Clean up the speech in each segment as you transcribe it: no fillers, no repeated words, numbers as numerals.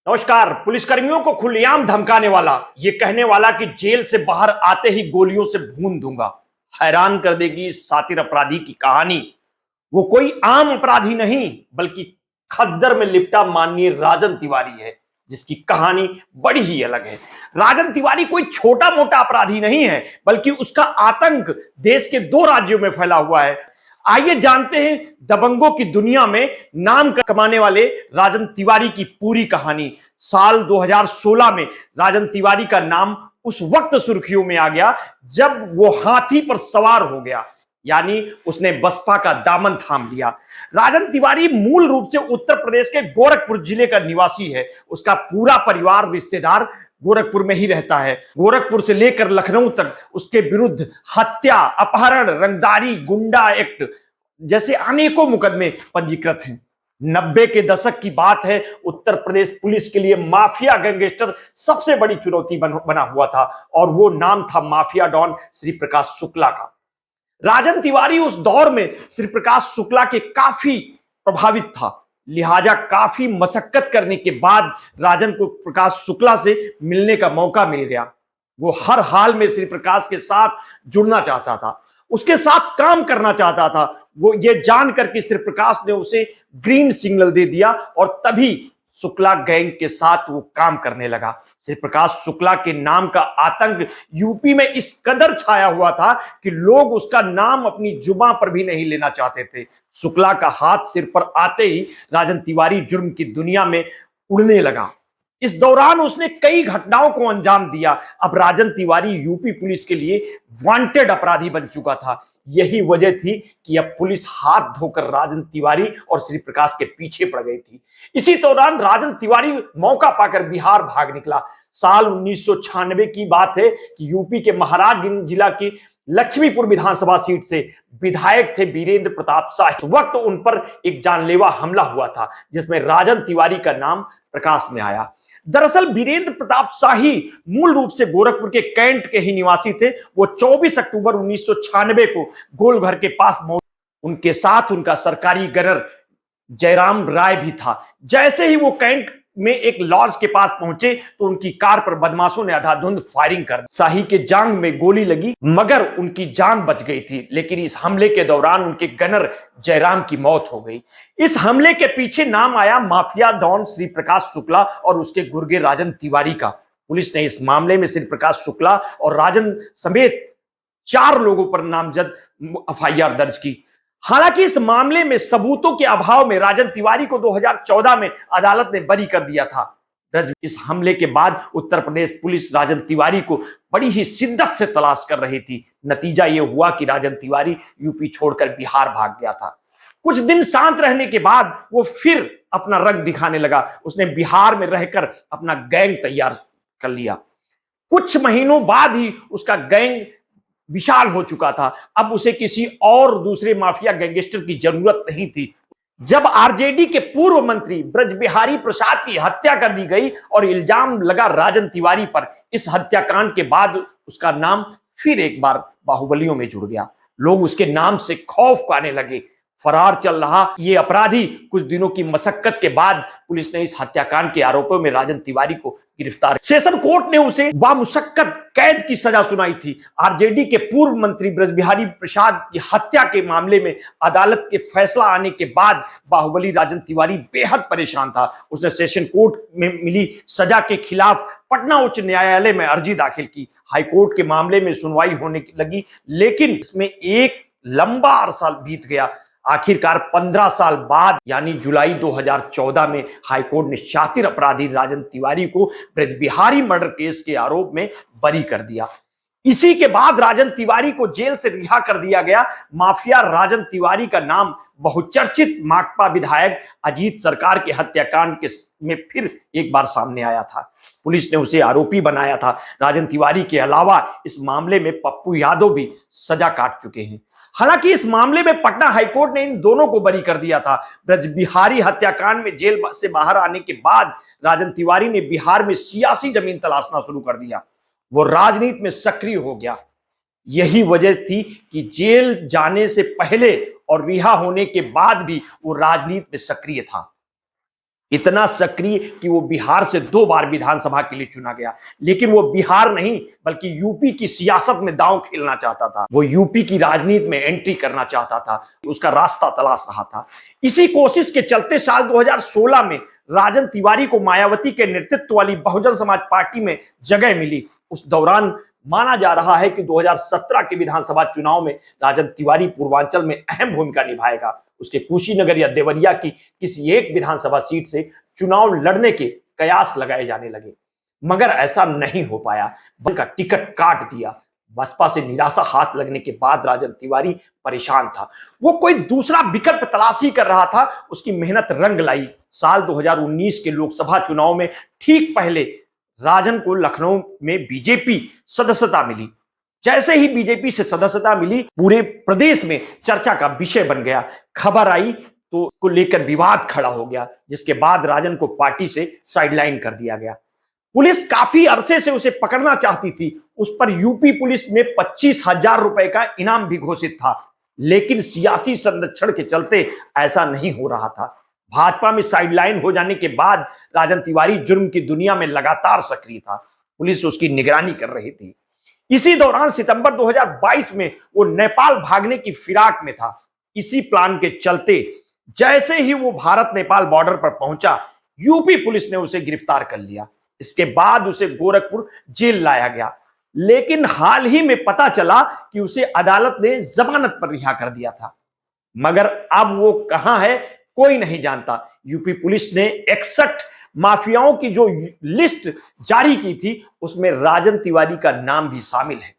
नमस्कार। पुलिसकर्मियों को खुलेआम धमकाने वाला, ये कहने वाला कि जेल से बाहर आते ही गोलियों से भून दूंगा, हैरान कर देगी इस शातिर अपराधी की कहानी। वो कोई आम अपराधी नहीं बल्कि खद्दर में लिपटा माननीय राजन तिवारी है, जिसकी कहानी बड़ी ही अलग है। राजन तिवारी कोई छोटा मोटा अपराधी नहीं है, बल्कि उसका आतंक देश के 2 राज्यों में फैला हुआ है। आइए जानते हैं दबंगों की दुनिया में नाम कमाने वाले राजन तिवारी की पूरी कहानी। साल 2016 में राजन तिवारी का नाम उस वक्त सुर्खियों में आ गया जब वो हाथी पर सवार हो गया, यानी उसने बसपा का दामन थाम लिया। राजन तिवारी मूल रूप से उत्तर प्रदेश के गोरखपुर जिले का निवासी है। उसका पूरा परिवार रिश्तेदार गोरखपुर में ही रहता है। गोरखपुर से लेकर लखनऊ तक उसके विरुद्ध हत्या, अपहरण, रंगदारी, गुंडा एक्ट जैसे अनेकों मुकदमे पंजीकृत हैं। 90 के दशक की बात है। उत्तर प्रदेश पुलिस के लिए माफिया गैंगस्टर सबसे बड़ी चुनौती बना हुआ था और वो नाम था माफिया डॉन श्री प्रकाश शुक्ला का। राजन तिवारी उस दौर में श्री प्रकाश शुक्ला के काफी प्रभावित था, लिहाजा काफी मशक्कत करने के बाद राजन को प्रकाश शुक्ला से मिलने का मौका मिल गया। वो हर हाल में श्री प्रकाश के साथ जुड़ना चाहता था, उसके साथ काम करना चाहता था। वो ये जानकर कि श्री प्रकाश ने उसे ग्रीन सिग्नल दे दिया और तभी शुक्ला गैंग के साथ वो काम करने लगा। श्री प्रकाश शुक्ला के नाम का आतंक यूपी में इस कदर छाया हुआ था कि लोग उसका नाम अपनी जुबान पर भी नहीं लेना चाहते थे। शुक्ला का हाथ सिर पर आते ही राजन तिवारी जुर्म की दुनिया में उड़ने लगा। इस दौरान उसने कई घटनाओं को अंजाम दिया। अब राजन तिवारी यूपी पुलिस के लिए वांटेड अपराधी बन चुका था। यही वजह थी कि अब पुलिस हाथ धोकर राजन तिवारी और श्री प्रकाश के पीछे पड़ गई थी। इसी दौरान राजन तिवारी मौका पाकर बिहार भाग निकला। साल 1996 की बात है कि यूपी के महाराजगंज जिला की लक्ष्मीपुर विधानसभा सीट से विधायक थे वीरेंद्र प्रताप शाह। उस वक्त उन पर एक जानलेवा हमला हुआ था जिसमें राजन तिवारी का नाम प्रकाश में आया। दरअसल वीरेंद्र प्रताप शाही मूल रूप से गोरखपुर के कैंट के ही निवासी थे। वो 24 अक्टूबर 1996 को गोलघर के पास उनके साथ उनका सरकारी गनर जयराम राय भी था। जैसे ही वो कैंट में एक लॉज के पास पहुंचे तो उनकी कार पर बदमाशों ने अंधाधुंध फायरिंग कर दी। शाही के जांग में गोली लगी मगर उनकी जान बच गई थी, लेकिन इस हमले के दौरान उनके गनर जयराम की मौत हो गई। इस हमले के पीछे नाम आया माफिया डॉन श्री प्रकाश शुक्ला और उसके गुर्गे राजन तिवारी का। पुलिस ने इस मामले में श्री प्रकाश शुक्ला और राजन समेत 4 लोगों पर नामजद एफआईआर दर्ज की। हालांकि इस मामले में सबूतों के अभाव में राजन तिवारी को 2014 में अदालत ने बरी कर दिया था। इस हमले के बाद उत्तर प्रदेश पुलिस राजन तिवारी को बड़ी ही शिद्दत से तलाश कर रही थी। नतीजा यह हुआ कि राजन तिवारी यूपी छोड़कर बिहार भाग गया था। कुछ दिन शांत रहने के बाद वो फिर अपना रंग दिखाने लगा। उसने बिहार में रहकर अपना गैंग तैयार कर लिया। कुछ महीनों बाद ही उसका गैंग विशाल हो चुका था। अब उसे किसी और दूसरे माफिया गैंगस्टर की जरूरत नहीं थी। जब आरजेडी के पूर्व मंत्री ब्रजबिहारी प्रसाद की हत्या कर दी गई और इल्जाम लगा राजन तिवारी पर, इस हत्याकांड के बाद उसका नाम फिर एक बार बाहुबलियों में जुड़ गया। लोग उसके नाम से खौफ खाने लगे। फरार चल रहा ये अपराधी कुछ दिनों की मशक्कत के बाद पुलिस ने इस हत्याकांड के आरोपों में राजन तिवारी को गिरफ्तार। सेशन कोर्ट ने उसे बामुशक्कत कैद की सजा सुनाई थी। आरजेडी के पूर्व मंत्री ब्रजबिहारी प्रसाद की हत्या के मामले में अदालत के फैसला आने के बाद बाहुबली राजन तिवारी बेहद परेशान था। उसने सेशन कोर्ट में मिली सजा के खिलाफ पटना उच्च न्यायालय में अर्जी दाखिल की। हाईकोर्ट के मामले में सुनवाई होने लगी, लेकिन इसमें एक लंबा अरसा बीत गया। आखिरकार 15 साल बाद यानी जुलाई 2014 में हाईकोर्ट ने शातिर अपराधी राजन तिवारी को ब्रजबिहारी मर्डर केस के आरोप में बरी कर दिया। इसी के बाद राजन तिवारी को जेल से रिहा कर दिया गया। माफिया राजन तिवारी का नाम बहुचर्चित माकपा विधायक अजीत सरकार के हत्याकांड के में फिर एक बार सामने आया था। पुलिस ने उसे आरोपी बनाया था। राजन तिवारी के अलावा इस मामले में पप्पू यादव भी सजा काट चुके हैं। हालांकि इस मामले में पटना हाईकोर्ट ने इन दोनों को बरी कर दिया था। ब्रजबिहारी हत्याकांड में जेल से बाहर आने के बाद राजन तिवारी ने बिहार में सियासी जमीन तलाशना शुरू कर दिया। वो राजनीति में सक्रिय हो गया। यही वजह थी कि जेल जाने से पहले और रिहा होने के बाद भी वो राजनीति में सक्रिय था। इतना सक्रिय कि वो बिहार से 2 बार विधानसभा के लिए चुना गया। लेकिन वो बिहार नहीं बल्कि यूपी की सियासत में दांव खेलना चाहता था, वो यूपी की राजनीति में एंट्री करना चाहता था, उसका रास्ता तलाश रहा था। इसी कोशिश के चलते साल 2016 में राजन तिवारी को मायावती के नेतृत्व वाली बहुजन समाज पार्टी में जगह मिली। उस दौरान माना जा रहा है कि 2017 के विधानसभा चुनाव में राजन तिवारी पूर्वांचल में अहम भूमिका निभाएगा। उसके कुशीनगर या देवरिया की किसी एक विधानसभा सीट से चुनाव लड़ने के कयास लगाए जाने लगे, मगर ऐसा नहीं हो पाया। उनका टिकट काट दिया। बसपा से निराशा हाथ लगने के बाद राजन तिवारी परेशान था। वो कोई दूसरा विकल्प तलाश ही कर रहा था। उसकी मेहनत रंग लाई। साल 2019 के लोकसभा चुनाव में ठीक पहले राजन को लखनऊ में बीजेपी सदस्यता मिली। जैसे ही बीजेपी से सदस्यता मिली, पूरे प्रदेश में चर्चा का विषय बन गया। खबर आई तो उसको लेकर विवाद खड़ा हो गया, जिसके बाद राजन को पार्टी से साइडलाइन कर दिया गया। पुलिस काफी अरसे से उसे पकड़ना चाहती थी। उस पर यूपी पुलिस में 25,000 रुपए का इनाम भी घोषित था, लेकिन सियासी संरक्षण के चलते ऐसा नहीं हो रहा था। भाजपा में साइडलाइन हो जाने के बाद राजन तिवारी जुर्म की दुनिया में लगातार सक्रिय था। पुलिस उसकी निगरानी कर रही थी। इसी दौरान सितंबर 2022 में वो नेपाल भागने की फिराक में था। इसी प्लान के चलते जैसे ही वो भारत नेपाल बॉर्डर पर पहुंचा, यूपी पुलिस ने उसे गिरफ्तार कर लिया। इसके बाद उसे गोरखपुर जेल लाया गया, लेकिन हाल ही में पता चला कि उसे अदालत ने जमानत पर रिहा कर दिया था। मगर अब वो कहां है कोई नहीं जानता। यूपी पुलिस ने 61 माफियाओं की जो लिस्ट जारी की थी, उसमें राजन तिवारी का नाम भी शामिल है।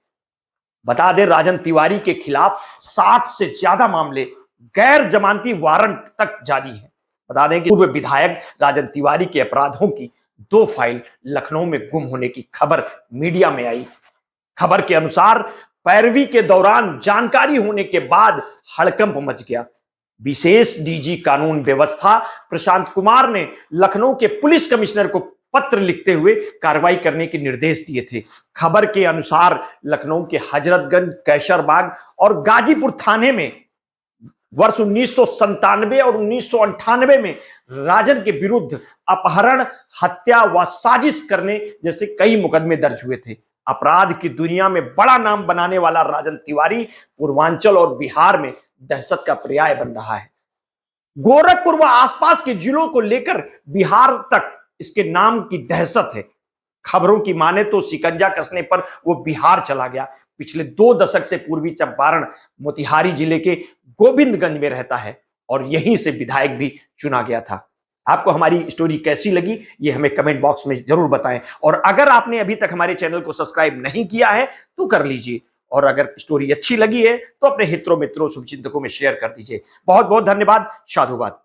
बता दें, राजन तिवारी के खिलाफ 60 से ज्यादा मामले गैर जमानती वारंट तक जारी हैं। बता दें कि पूर्व विधायक राजन तिवारी के अपराधों की 2 फाइल लखनऊ में गुम होने की खबर मीडिया में आई। खबर के अनुसार पैरवी के दौरान जानकारी होने के बाद हड़कंप मच गया। विशेष डीजी कानून व्यवस्था प्रशांत कुमार ने लखनऊ के पुलिस कमिश्नर को पत्र लिखते हुए कार्रवाई करने के निर्देश दिए थे। खबर के अनुसार लखनऊ के हजरतगंज, कैसरबाग और गाजीपुर थाने में वर्ष 1997 और 1998 में राजन के विरुद्ध अपहरण, हत्या व साजिश करने जैसे कई मुकदमे दर्ज हुए थे। अपराध की दुनिया में बड़ा नाम बनाने वाला राजन तिवारी पूर्वांचल और बिहार में दहशत का पर्याय बन रहा है। गोरखपुर व आसपास के जिलों को लेकर बिहार तक इसके नाम की दहशत है। खबरों की माने तो शिकंजा कसने पर वो बिहार चला गया। पिछले 2 दशक से पूर्वी चंपारण मोतिहारी जिले के गोविंदगंज में रहता है और यहीं से विधायक भी चुना गया था। आपको हमारी स्टोरी कैसी लगी ये हमें कमेंट बॉक्स में जरूर बताएं, और अगर आपने अभी तक हमारे चैनल को सब्सक्राइब नहीं किया है तो कर लीजिए, और अगर स्टोरी अच्छी लगी है तो अपने हितों मित्रों शुभचिंतकों में शेयर कर दीजिए। बहुत बहुत धन्यवाद। साधुवाद।